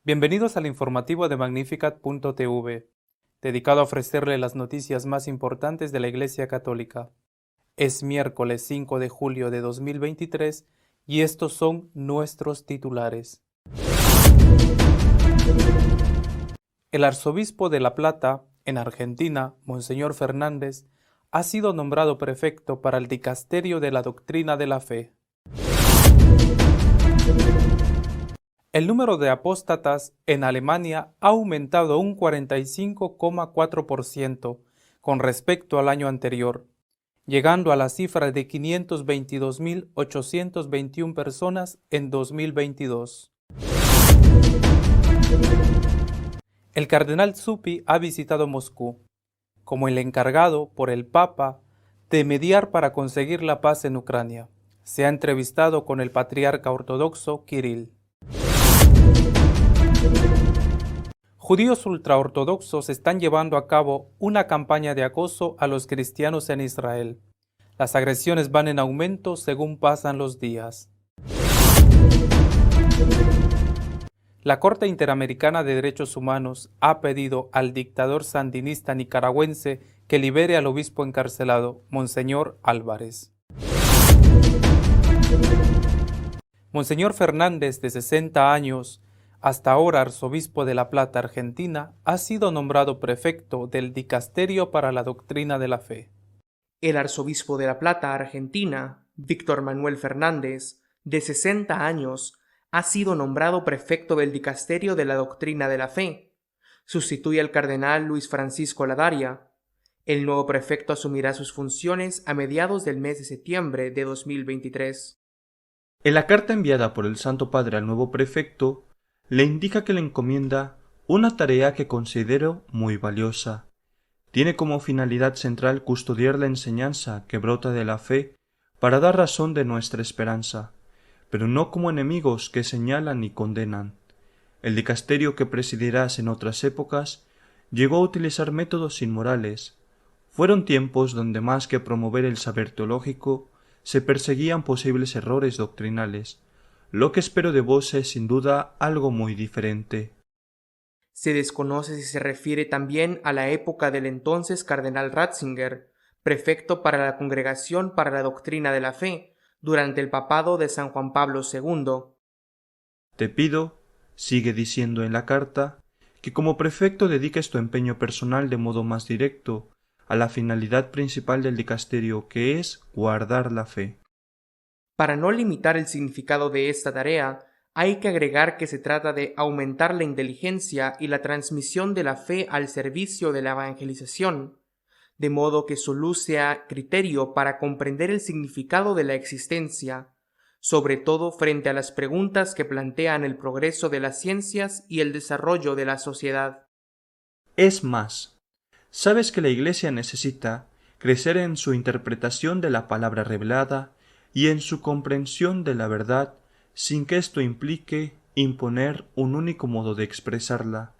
Bienvenidos al informativo de Magnificat.tv, dedicado a ofrecerle las noticias más importantes de la Iglesia Católica. Es miércoles 5 de julio de 2023 y estos son nuestros titulares. El arzobispo de La Plata, en Argentina, Monseñor Fernández, ha sido nombrado prefecto para el Dicasterio de la Doctrina de la Fe. El número de apóstatas en Alemania ha aumentado un 45,4% con respecto al año anterior, llegando a la cifra de 522.821 personas en 2022. El cardenal Zuppi ha visitado Moscú, como el encargado por el Papa de mediar para conseguir la paz en Ucrania. Se ha entrevistado con el patriarca ortodoxo Kirill. Judíos ultraortodoxos están llevando a cabo una campaña de acoso a los cristianos en Israel. Las agresiones van en aumento según pasan los días. La Corte Interamericana de Derechos Humanos ha pedido al dictador sandinista nicaragüense que libere al obispo encarcelado, Monseñor Álvarez. Monseñor Fernández, de 60 años, hasta ahora arzobispo de La Plata, Argentina, ha sido nombrado prefecto del Dicasterio para la Doctrina de la Fe. El arzobispo de La Plata, Argentina, Víctor Manuel Fernández, de 60 años, ha sido nombrado prefecto del Dicasterio de la Doctrina de la Fe. Sustituye al cardenal Luis Francisco Ladaria. El nuevo prefecto asumirá sus funciones a mediados del mes de septiembre de 2023. En la carta enviada por el Santo Padre al nuevo prefecto, le indica que le encomienda una tarea que considero muy valiosa. Tiene como finalidad central custodiar la enseñanza que brota de la fe para dar razón de nuestra esperanza, pero no como enemigos que señalan y condenan. El dicasterio que presidirás en otras épocas llegó a utilizar métodos inmorales. Fueron tiempos donde más que promover el saber teológico, se perseguían posibles errores doctrinales. Lo que espero de vos es sin duda algo muy diferente. Se desconoce si se refiere también a la época del entonces cardenal Ratzinger, prefecto para la Congregación para la Doctrina de la Fe, durante el papado de San Juan Pablo II. Te pido, sigue diciendo en la carta, que como prefecto dediques tu empeño personal de modo más directo a la finalidad principal del dicasterio, que es guardar la fe. Para no limitar el significado de esta tarea, hay que agregar que se trata de aumentar la inteligencia y la transmisión de la fe al servicio de la evangelización, de modo que su luz sea criterio para comprender el significado de la existencia, sobre todo frente a las preguntas que plantean el progreso de las ciencias y el desarrollo de la sociedad. Es más, sabes que la Iglesia necesita crecer en su interpretación de la palabra revelada y en su comprensión de la verdad, sin que esto implique imponer un único modo de expresarla.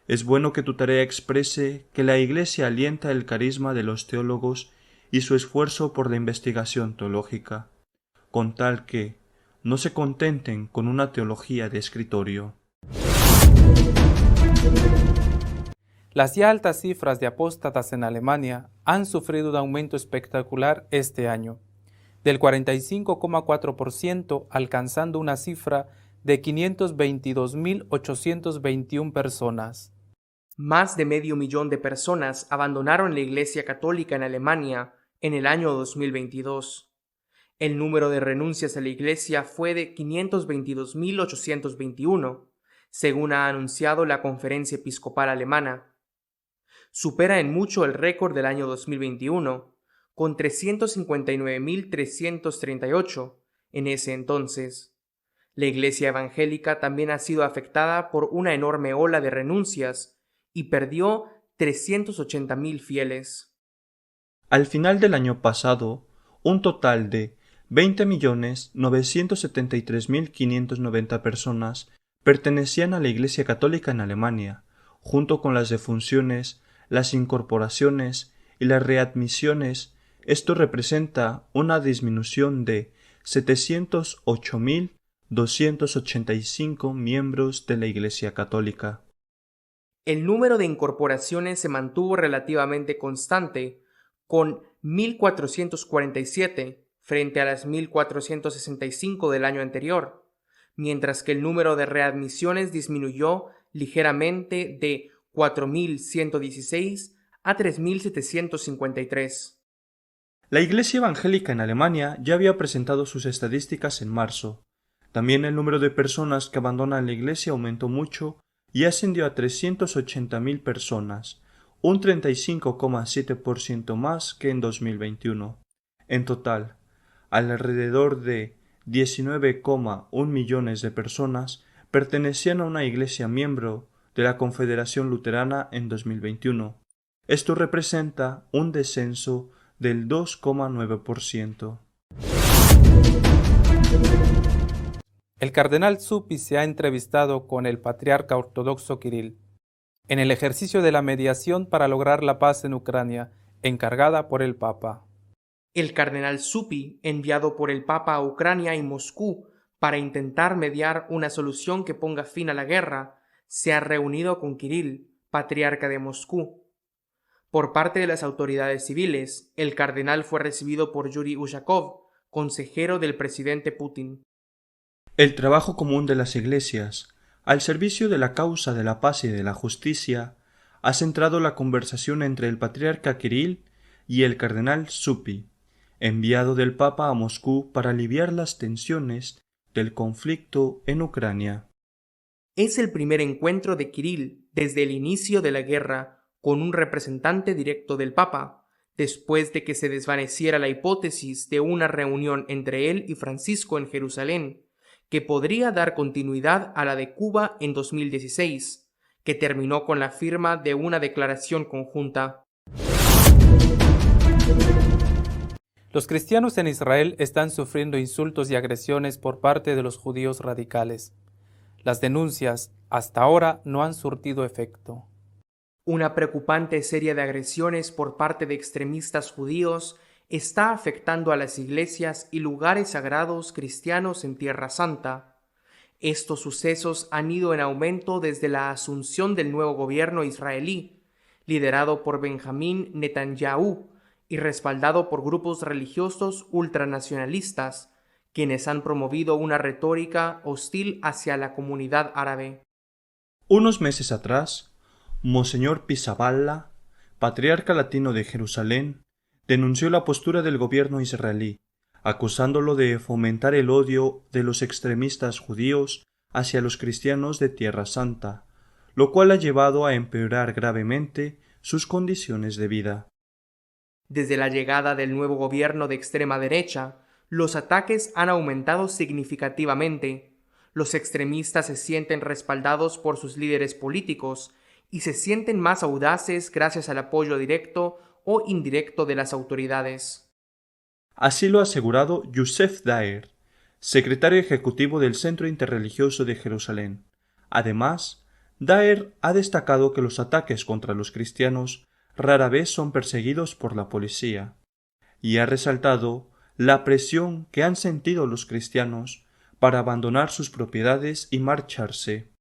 Es bueno que tu tarea exprese que la Iglesia alienta el carisma de los teólogos y su esfuerzo por la investigación teológica, con tal que no se contenten con una teología de escritorio. Las ya altas cifras de apóstatas en Alemania han sufrido un aumento espectacular este año, del 45,4%, alcanzando una cifra de 522.821 personas. Más de 500.000 de personas abandonaron la Iglesia Católica en Alemania en el año 2022. El número de renuncias a la Iglesia fue de 522.821, según ha anunciado la Conferencia Episcopal Alemana. Supera en mucho el récord del año 2021, con 359.338 en ese entonces. La Iglesia evangélica también ha sido afectada por una enorme ola de renuncias y perdió 380.000 fieles. Al final del año pasado, un total de 20.973.590 personas pertenecían a la Iglesia Católica en Alemania, junto con las defunciones las incorporaciones y las readmisiones, esto representa una disminución de 708.285 miembros de la Iglesia Católica. El número de incorporaciones se mantuvo relativamente constante, con 1.447 frente a las 1.465 del año anterior, mientras que el número de readmisiones disminuyó ligeramente de 4.116 a 3.753. La Iglesia Evangélica en Alemania ya había presentado sus estadísticas en marzo. También el número de personas que abandonan la Iglesia aumentó mucho y ascendió a 380.000 personas, un 35,7% más que en 2021. En total, alrededor de 19,1 millones de personas pertenecían a una iglesia miembro de la Confederación Luterana en 2021. Esto representa un descenso del 2,9%. El cardenal Zuppi se ha entrevistado con el patriarca ortodoxo Kirill en el ejercicio de la mediación para lograr la paz en Ucrania, encargada por el Papa. El cardenal Zuppi, enviado por el Papa a Ucrania y Moscú para intentar mediar una solución que ponga fin a la guerra, se ha reunido con Kirill, patriarca de Moscú. Por parte de las autoridades civiles, el cardenal fue recibido por Yuri Ushakov, consejero del presidente Putin. El trabajo común de las iglesias, al servicio de la causa de la paz y de la justicia, ha centrado la conversación entre el patriarca Kirill y el cardenal Zuppi, enviado del Papa a Moscú para aliviar las tensiones del conflicto en Ucrania. Es el primer encuentro de Kirill desde el inicio de la guerra con un representante directo del Papa, después de que se desvaneciera la hipótesis de una reunión entre él y Francisco en Jerusalén, que podría dar continuidad a la de Cuba en 2016, que terminó con la firma de una declaración conjunta. Los cristianos en Israel están sufriendo insultos y agresiones por parte de los judíos radicales. Las denuncias hasta ahora no han surtido efecto. Una preocupante serie de agresiones por parte de extremistas judíos está afectando a las iglesias y lugares sagrados cristianos en Tierra Santa. Estos sucesos han ido en aumento desde la asunción del nuevo gobierno israelí, liderado por Benjamín Netanyahu y respaldado por grupos religiosos ultranacionalistas, quienes han promovido una retórica hostil hacia la comunidad árabe. Unos meses atrás, Monseñor Pizzaballa, patriarca latino de Jerusalén, denunció la postura del gobierno israelí, acusándolo de fomentar el odio de los extremistas judíos hacia los cristianos de Tierra Santa, lo cual ha llevado a empeorar gravemente sus condiciones de vida. Desde la llegada del nuevo gobierno de extrema derecha, los ataques han aumentado significativamente. Los extremistas se sienten respaldados por sus líderes políticos y se sienten más audaces gracias al apoyo directo o indirecto de las autoridades. Así lo ha asegurado Youssef Daer, secretario ejecutivo del Centro Interreligioso de Jerusalén. Además, Daer ha destacado que los ataques contra los cristianos rara vez son perseguidos por la policía, y ha resaltado la presión que han sentido los cristianos para abandonar sus propiedades y marcharse.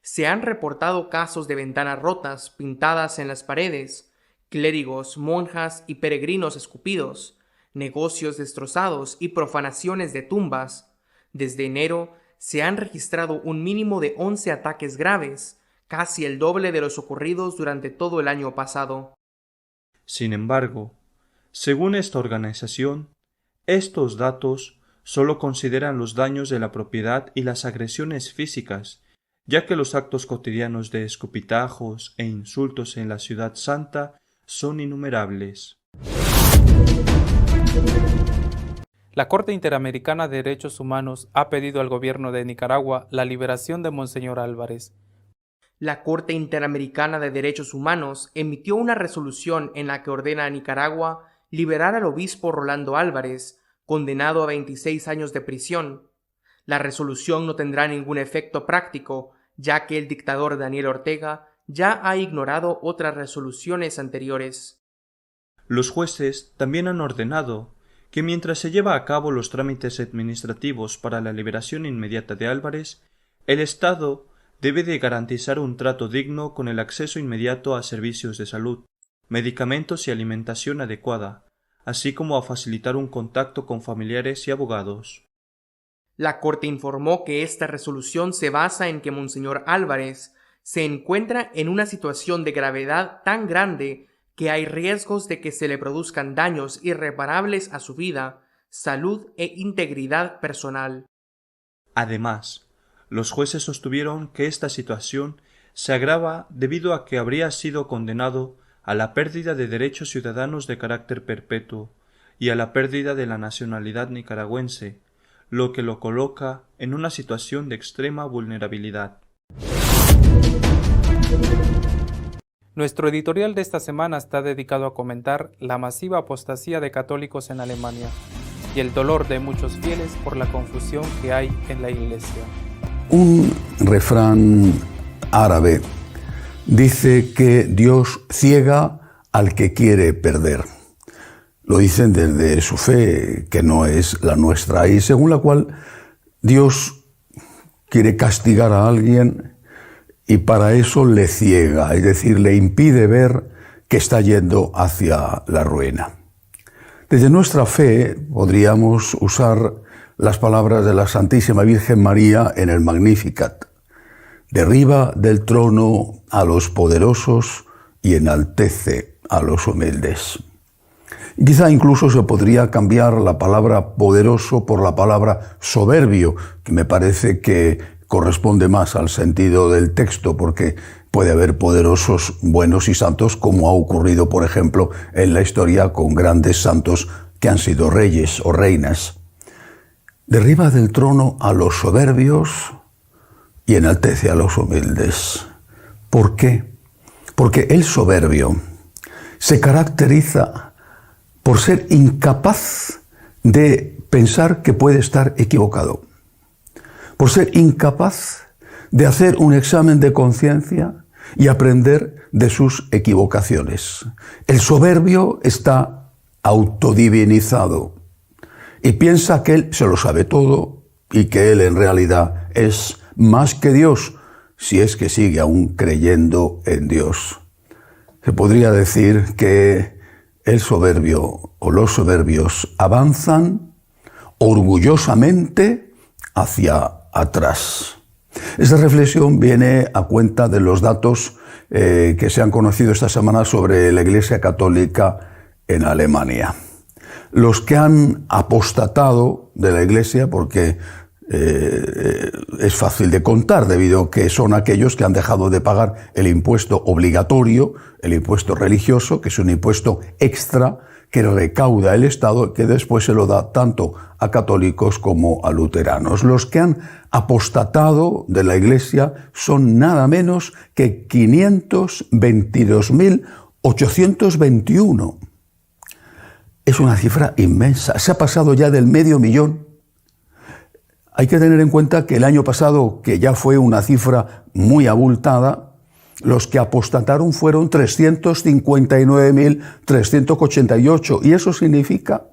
Se han reportado casos de ventanas rotas pintadas en las paredes, clérigos, monjas y peregrinos escupidos, negocios destrozados y profanaciones de tumbas. Desde enero se han registrado un mínimo de 11 ataques graves, casi el doble de los ocurridos durante todo el año pasado. Sin embargo, según esta organización, estos datos solo consideran los daños de la propiedad y las agresiones físicas, ya que los actos cotidianos de escupitajos e insultos en la Ciudad Santa son innumerables. La Corte Interamericana de Derechos Humanos ha pedido al gobierno de Nicaragua la liberación de Monseñor Álvarez. La Corte Interamericana de Derechos Humanos emitió una resolución en la que ordena a Nicaragua liberar al obispo Rolando Álvarez, condenado a 26 años de prisión. La resolución no tendrá ningún efecto práctico, ya que el dictador Daniel Ortega ya ha ignorado otras resoluciones anteriores. Los jueces también han ordenado que mientras se lleva a cabo los trámites administrativos para la liberación inmediata de Álvarez, el Estado debe de garantizar un trato digno con el acceso inmediato a servicios de salud, medicamentos y alimentación adecuada, así como a facilitar un contacto con familiares y abogados. La Corte informó que esta resolución se basa en que Monseñor Álvarez se encuentra en una situación de gravedad tan grande que hay riesgos de que se le produzcan daños irreparables a su vida, salud e integridad personal. Además, los jueces sostuvieron que esta situación se agrava debido a que habría sido condenado a la pérdida de derechos ciudadanos de carácter perpetuo y a la pérdida de la nacionalidad nicaragüense, lo que lo coloca en una situación de extrema vulnerabilidad. Nuestro editorial de esta semana está dedicado a comentar la masiva apostasía de católicos en Alemania y el dolor de muchos fieles por la confusión que hay en la Iglesia. Un refrán árabe dice que Dios ciega al que quiere perder. Lo dicen desde su fe, que no es la nuestra, y según la cual Dios quiere castigar a alguien y para eso le ciega, es decir, le impide ver que está yendo hacia la ruina. Desde nuestra fe podríamos usar las palabras de la Santísima Virgen María en el Magnificat. Derriba del trono a los poderosos y enaltece a los humildes. Quizá incluso se podría cambiar la palabra poderoso por la palabra soberbio, que me parece que corresponde más al sentido del texto, porque puede haber poderosos buenos y santos, como ha ocurrido, por ejemplo, en la historia con grandes santos que han sido reyes o reinas. Derriba del trono a los soberbios y enaltece a los humildes. ¿Por qué? Porque el soberbio se caracteriza por ser incapaz de pensar que puede estar equivocado, por ser incapaz de hacer un examen de conciencia y aprender de sus equivocaciones. El soberbio está autodivinizado y piensa que él se lo sabe todo y que él en realidad es más que Dios, si es que sigue aún creyendo en Dios. Se podría decir que el soberbio o los soberbios avanzan orgullosamente hacia atrás. Esta reflexión viene a cuenta de los datos que se han conocido esta semana sobre la Iglesia Católica en Alemania. Los que han apostatado de la Iglesia, porque es fácil de contar, debido a que son aquellos que han dejado de pagar el impuesto obligatorio, el impuesto religioso, que es un impuesto extra que recauda el Estado, que después se lo da tanto a católicos como a luteranos. Los que han apostatado de la Iglesia son nada menos que 522.821. Es una cifra inmensa. Se ha pasado ya del 500.000. Hay que tener en cuenta que el año pasado, que ya fue una cifra muy abultada, los que apostataron fueron 359.388, y eso significa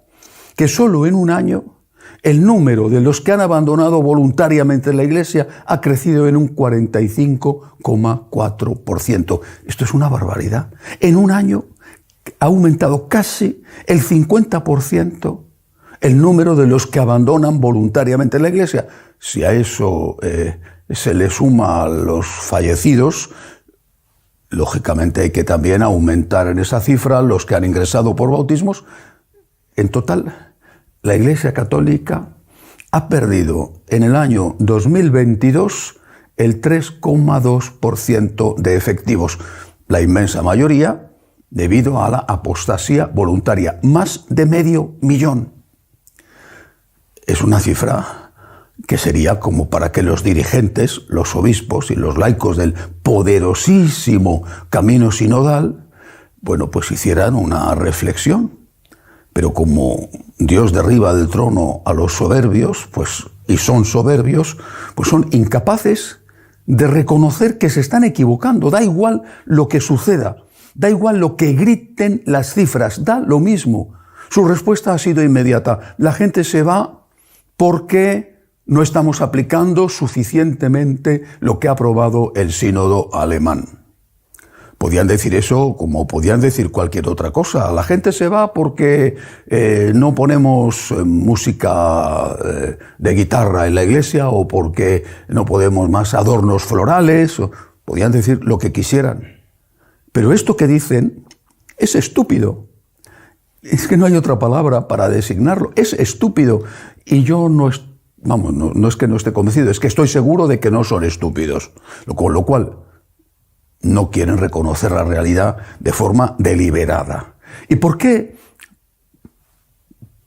que solo en un año el número de los que han abandonado voluntariamente la Iglesia ha crecido en un 45,4%. Esto es una barbaridad. En un año ha aumentado casi el 50% el número de los que abandonan voluntariamente la Iglesia. Si a eso se le suma a los fallecidos, lógicamente hay que también aumentar en esa cifra los que han ingresado por bautismos. En total, la Iglesia Católica ha perdido en el año 2022 el 3,2% de efectivos, la inmensa mayoría debido a la apostasía voluntaria, más de 500.000. Es una cifra que sería como para que los dirigentes, los obispos y los laicos del poderosísimo camino sinodal, pues hicieran una reflexión. Pero como Dios derriba del trono a los soberbios, y son soberbios, pues son incapaces de reconocer que se están equivocando. Da igual lo que suceda, da igual lo que griten las cifras, da lo mismo. Su respuesta ha sido inmediata. La gente se va porque no estamos aplicando suficientemente lo que ha aprobado el sínodo alemán. Podían decir eso como podían decir cualquier otra cosa. La gente se va porque no ponemos música de guitarra en la iglesia o porque no podemos más adornos florales. Podían decir lo que quisieran. Pero esto que dicen es estúpido. Es que no hay otra palabra para designarlo. Es estúpido. Y yo no es que no esté convencido, es que estoy seguro de que no son estúpidos. Con lo cual, no quieren reconocer la realidad de forma deliberada. ¿Y por qué?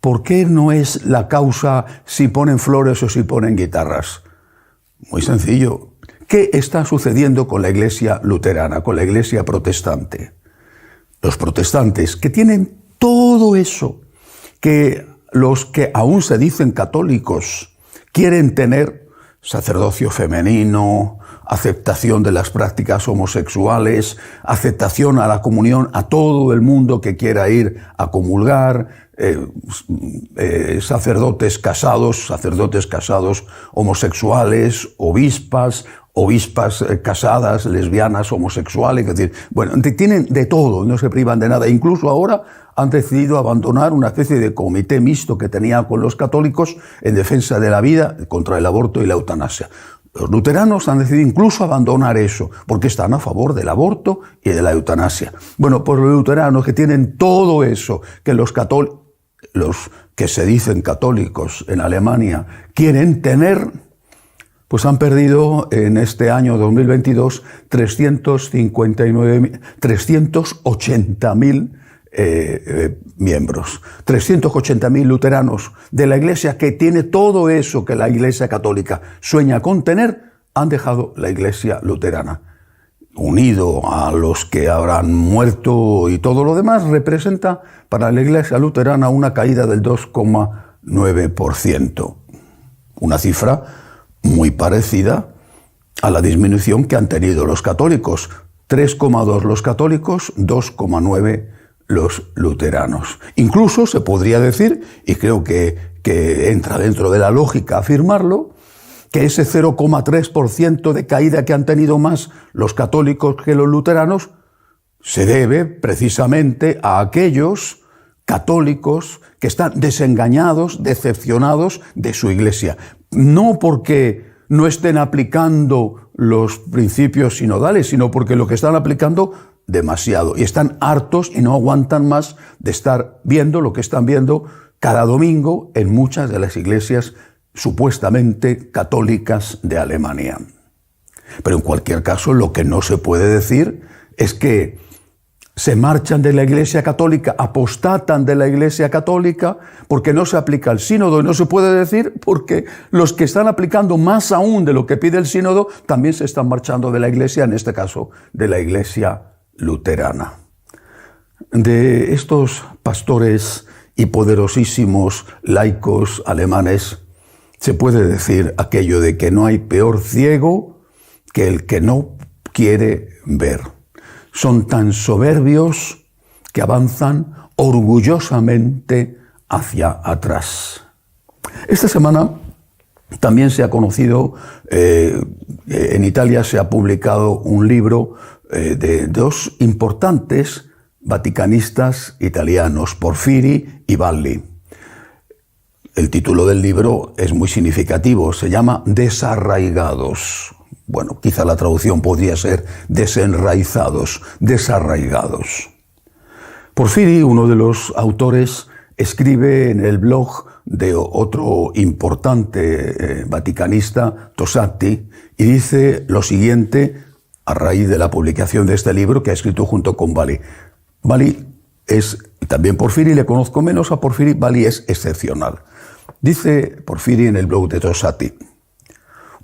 ¿Por qué no es la causa si ponen flores o si ponen guitarras? Muy sencillo. ¿Qué está sucediendo con la iglesia luterana, con la iglesia protestante? Los protestantes, que tienen todo eso, que los que aún se dicen católicos quieren tener sacerdocio femenino, aceptación de las prácticas homosexuales, aceptación a la comunión a todo el mundo que quiera ir a comulgar, sacerdotes casados, homosexuales, obispas casadas, lesbianas, homosexuales, es decir, bueno, tienen de todo, no se privan de nada. Incluso ahora han decidido abandonar una especie de comité mixto que tenía con los católicos en defensa de la vida, contra el aborto y la eutanasia. Los luteranos han decidido incluso abandonar eso, porque están a favor del aborto y de la eutanasia. Bueno, pues los luteranos que tienen todo eso, que los que se dicen católicos en Alemania quieren tener, pues han perdido en este año 2022 380.000 miembros. 380.000 luteranos de la iglesia que tiene todo eso que la iglesia católica sueña con tener, han dejado la iglesia luterana. Unido a los que habrán muerto y todo lo demás, representa para la iglesia luterana una caída del 2,9%. Una cifra muy parecida a la disminución que han tenido los católicos. 3,2 los católicos, 2,9 los luteranos. Incluso se podría decir, y creo que entra dentro de la lógica afirmarlo, que ese 0,3% de caída que han tenido más los católicos que los luteranos se debe precisamente a aquellos católicos que están desengañados, decepcionados de su iglesia. No porque no estén aplicando los principios sinodales, sino porque lo que están aplicando demasiado y están hartos y no aguantan más de estar viendo lo que están viendo cada domingo en muchas de las iglesias supuestamente católicas de Alemania. Pero en cualquier caso, lo que no se puede decir es que se marchan de la Iglesia Católica, apostatan de la Iglesia Católica porque no se aplica el sínodo. Y no se puede decir porque los que están aplicando más aún de lo que pide el sínodo también se están marchando de la Iglesia, en este caso de la Iglesia luterana. De estos pastores y poderosísimos laicos alemanes se puede decir aquello de que no hay peor ciego que el que no quiere ver. Son tan soberbios que avanzan orgullosamente hacia atrás. Esta semana también se ha conocido, en Italia se ha publicado un libro de dos importantes vaticanistas italianos, Porfiri y Valli. El título del libro es muy significativo, se llama Desarraigados. Bueno, quizá la traducción podría ser desenraizados, desarraigados. Porfiri, uno de los autores, escribe en el blog de otro importante vaticanista, Tosatti, y dice lo siguiente a raíz de la publicación de este libro que ha escrito junto con Valli. Valli es, también Porfiri, le conozco menos a Porfiri, Valli es excepcional. Dice Porfiri en el blog de Tosatti: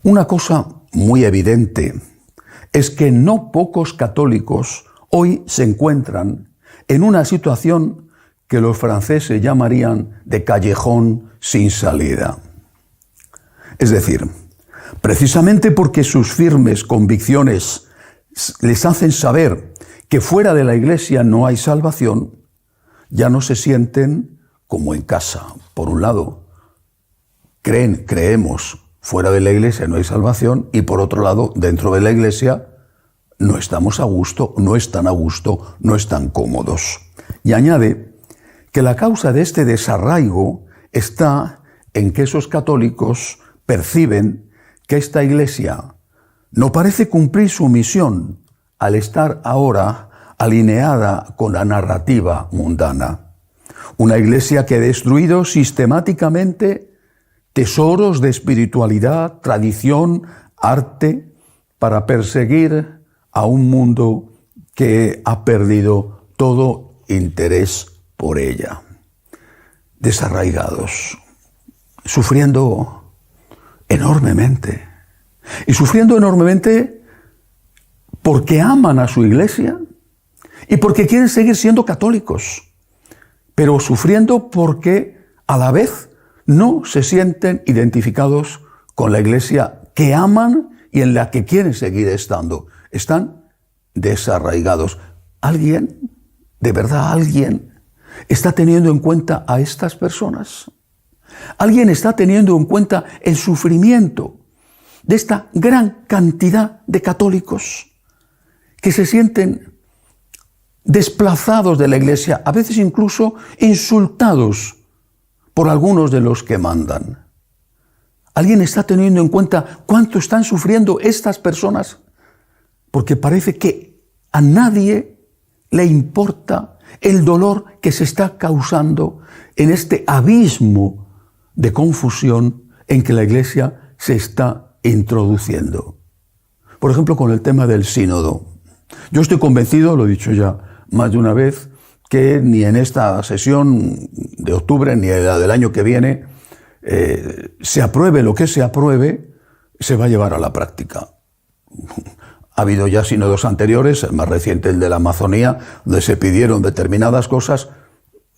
una cosa muy evidente es que no pocos católicos hoy se encuentran en una situación que los franceses llamarían de callejón sin salida. Es decir, Precisamente porque sus firmes convicciones les hacen saber que fuera de la Iglesia no hay salvación, ya no se sienten como en casa. Por un lado, creemos, fuera de la Iglesia no hay salvación, y por otro lado, dentro de la Iglesia no estamos a gusto, no están a gusto, no están cómodos. Y añade que la causa de este desarraigo está en que esos católicos perciben que esta Iglesia no parece cumplir su misión al estar ahora alineada con la narrativa mundana. Una Iglesia que ha destruido sistemáticamente tesoros de espiritualidad, tradición, arte, para perseguir a un mundo que ha perdido todo interés por ella. Desarraigados, sufriendo enormemente. Y sufriendo enormemente porque aman a su Iglesia y porque quieren seguir siendo católicos, pero sufriendo porque a la vez no se sienten identificados con la Iglesia que aman y en la que quieren seguir estando. Están desarraigados. ¿Alguien, de verdad alguien, está teniendo en cuenta a estas personas? ¿Alguien está teniendo en cuenta el sufrimiento de esta gran cantidad de católicos que se sienten desplazados de la Iglesia, a veces incluso insultados por algunos de los que mandan? ¿Alguien está teniendo en cuenta cuánto están sufriendo estas personas? Porque parece que a nadie le importa el dolor que se está causando en este abismo de confusión en que la Iglesia se está introduciendo. Por ejemplo, con el tema del sínodo. Yo estoy convencido, lo he dicho ya más de una vez, que ni en esta sesión de octubre ni en la del año que viene se apruebe lo que se apruebe, se va a llevar a la práctica. Ha habido ya sínodos anteriores, el más reciente, el de la Amazonía, donde se pidieron determinadas cosas,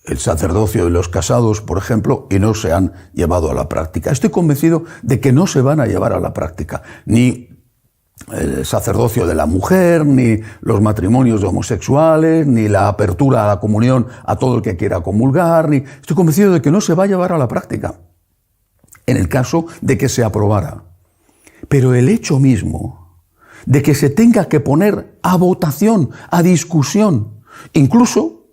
el sacerdocio de los casados, por ejemplo, y no se han llevado a la práctica. Estoy convencido de que no se van a llevar a la práctica ni el sacerdocio de la mujer, ni los matrimonios homosexuales, ni la apertura a la comunión a todo el que quiera comulgar. Estoy convencido de que no se va a llevar a la práctica, en el caso de que se aprobara. Pero el hecho mismo de que se tenga que poner a votación, a discusión, incluso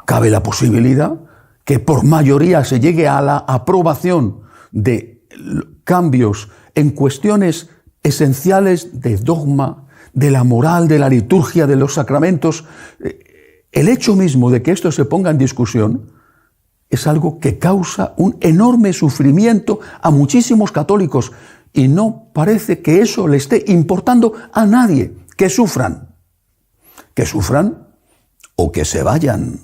cabe la posibilidad que por mayoría se llegue a la aprobación de cambios en cuestiones esenciales de dogma, de la moral, de la liturgia, de los sacramentos. El hecho mismo de que esto se ponga en discusión es algo que causa un enorme sufrimiento a muchísimos católicos. Y no parece que eso le esté importando a nadie. Que sufran o que se vayan.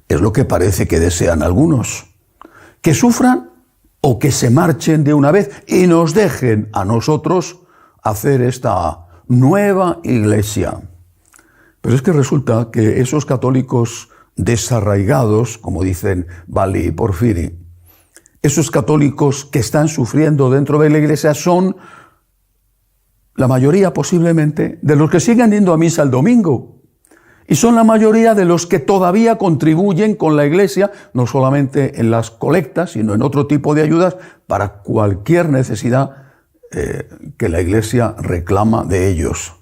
Es lo que parece que desean algunos. Que sufran o que se marchen de una vez y nos dejen a nosotros hacer esta nueva Iglesia. Pero es que resulta que esos católicos desarraigados, como dicen Valli y Porfiri, esos católicos que están sufriendo dentro de la Iglesia son la mayoría posiblemente de los que siguen yendo a misa el domingo. Y son la mayoría de los que todavía contribuyen con la Iglesia, no solamente en las colectas, sino en otro tipo de ayudas para cualquier necesidad que la Iglesia reclama de ellos.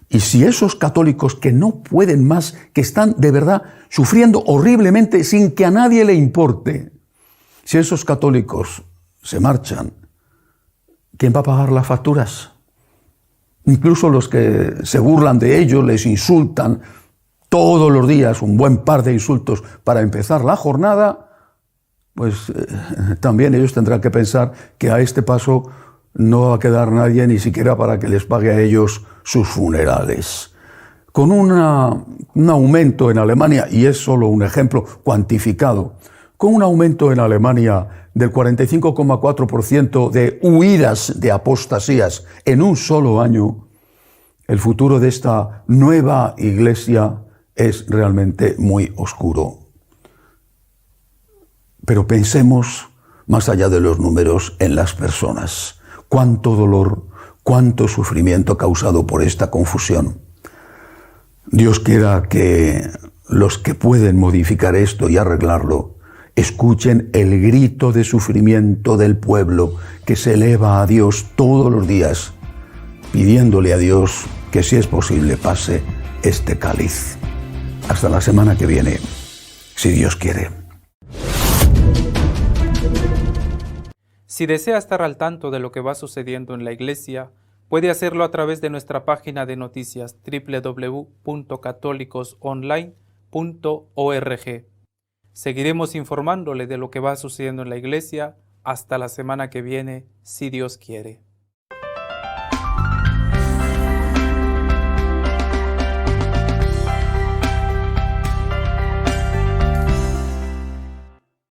Y si esos católicos que no pueden más, que están de verdad sufriendo horriblemente sin que a nadie le importe, si esos católicos se marchan, ¿quién va a pagar las facturas? Incluso los que se burlan de ellos, les insultan todos los días, un buen par de insultos para empezar la jornada, pues también ellos tendrán que pensar que a este paso no va a quedar nadie ni siquiera para que les pague a ellos sus funerales. Con un aumento en Alemania, y es solo un ejemplo cuantificado, con un aumento en Alemania del 45,4% de huidas de apostasías en un solo año, el futuro de esta nueva Iglesia es realmente muy oscuro. Pero pensemos más allá de los números en las personas. Cuánto dolor, cuánto sufrimiento causado por esta confusión. Dios quiera que los que pueden modificar esto y arreglarlo escuchen el grito de sufrimiento del pueblo que se eleva a Dios todos los días, pidiéndole a Dios que, si es posible, pase este cáliz. Hasta la semana que viene, si Dios quiere. Si desea estar al tanto de lo que va sucediendo en la Iglesia, puede hacerlo a través de nuestra página de noticias www.católicosonline.org. Seguiremos informándole de lo que va sucediendo en la Iglesia hasta la semana que viene, si Dios quiere.